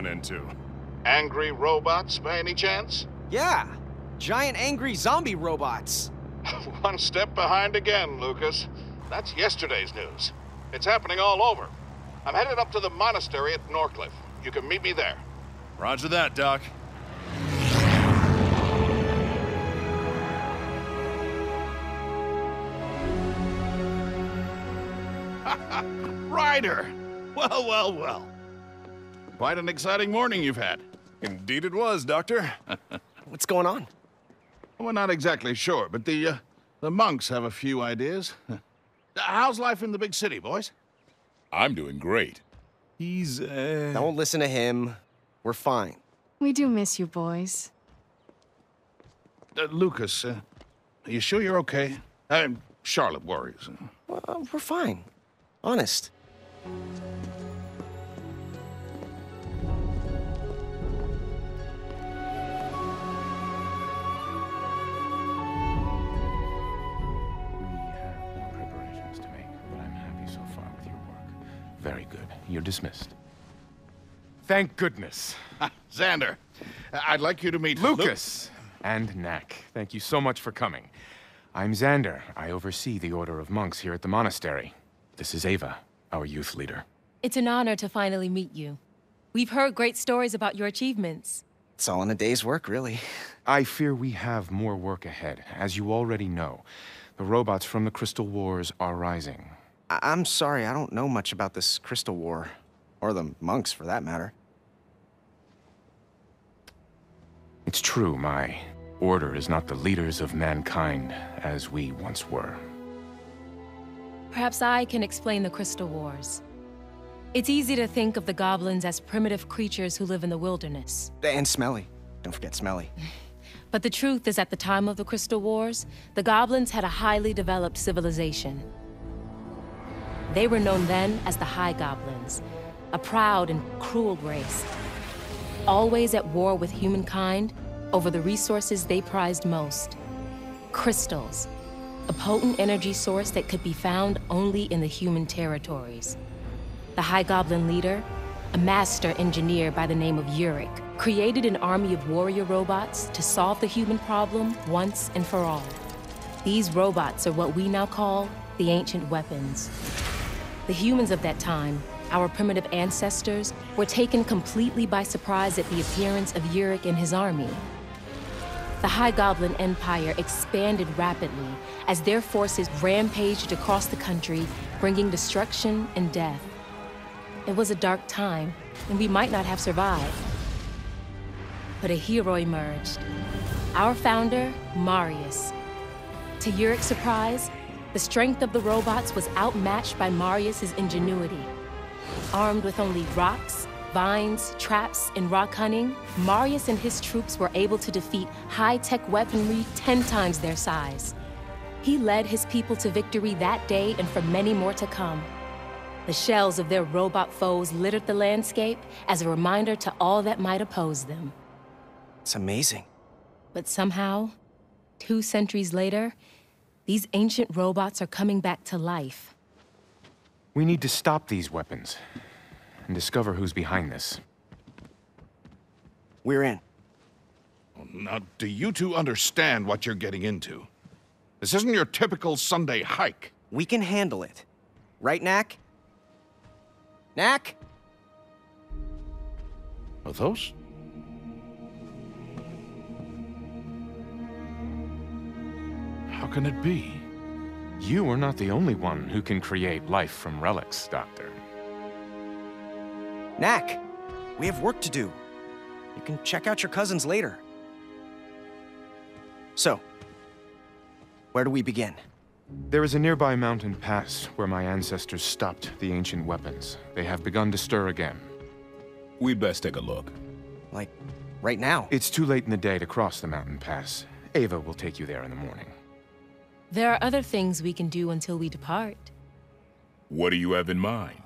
into? Angry robots, by any chance? Yeah, giant angry zombie robots. One step behind again, Lucas. That's yesterday's news. It's happening all over. I'm headed up to the monastery at Norcliff. You can meet me there. Roger that, Doc. Ryder! Well. Quite an exciting morning you've had. Indeed it was, Doctor. What's going on? We're not exactly sure, but the monks have a few ideas. How's life in the big city, boys? I'm doing great. He's, Don't listen to him. We're fine. We do miss you, boys. Lucas, are you sure you're okay? Charlotte worries. We're fine. Honest. Very good. You're dismissed. Thank goodness. Xander, I'd like you to meet Lucas and Knack. Thank you so much for coming. I'm Xander. I oversee the Order of Monks here at the monastery. This is Ava, our youth leader. It's an honor to finally meet you. We've heard great stories about your achievements. It's all in a day's work, really. I fear we have more work ahead. As you already know, the robots from the Crystal Wars are rising. I'm sorry, I don't know much about this Crystal War. Or the monks, for that matter. It's true, my order is not the leaders of mankind as we once were. Perhaps I can explain the Crystal Wars. It's easy to think of the goblins as primitive creatures who live in the wilderness. And smelly. Don't forget smelly. But the truth is, at the time of the Crystal Wars, the goblins had a highly developed civilization. They were known then as the High Goblins, a proud and cruel race, always at war with humankind over the resources they prized most. Crystals, a potent energy source that could be found only in the human territories. The High Goblin leader, a master engineer by the name of Uric, created an army of warrior robots to solve the human problem once and for all. These robots are what we now call the ancient weapons. The humans of that time, our primitive ancestors, were taken completely by surprise at the appearance of Uric and his army. The High Goblin Empire expanded rapidly as their forces rampaged across the country, bringing destruction and death. It was a dark time, and we might not have survived. But a hero emerged. Our founder, Marius. To Uric's surprise, the strength of the robots was outmatched by Marius's ingenuity. Armed with only rocks, vines, traps, and rock hunting, Marius and his troops were able to defeat high-tech weaponry 10 times their size. He led his people to victory that day and for many more to come. The shells of their robot foes littered the landscape as a reminder to all that might oppose them. It's amazing. But somehow, 2 centuries later, these ancient robots are coming back to life. We need to stop these weapons and discover who's behind this. We're in. Now, do you two understand what you're getting into? This isn't your typical Sunday hike. We can handle it. Right, Knack? Knack? Are those? How can it be? You are not the only one who can create life from relics, Doctor. Knack, we have work to do. You can check out your cousins later. So, where do we begin? There is a nearby mountain pass where my ancestors stopped the ancient weapons. They have begun to stir again. We'd best take a look. Like, right now? It's too late in the day to cross the mountain pass. Ava will take you there in the morning. There are other things we can do until we depart. What do you have in mind?